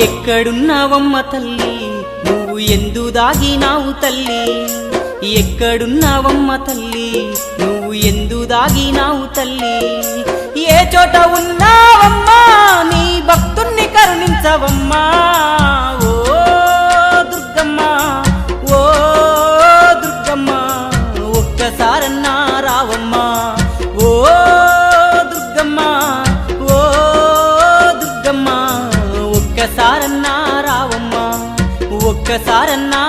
ఎక్కడున్నావమ్మ తల్లి నువ్వు ఎందు దాగినావు తల్లి ఎక్కడున్నావమ్మ తల్లి నువ్వు ఎందు దాగినావు తల్లి ఏ చోట ఉన్నావమ్మా నీ భక్తుణ్ణి కరుణించవమ్మా ఓ దుర్గమ్మ ఓ దుర్గమ్మ ఒక్కసారన్నా రావమ్మా ఓ దుర్గమ్మ ఓ దుర్గమ్మ ఒక్కసారన్నా రావమ్మా ఒక్కసారన్నా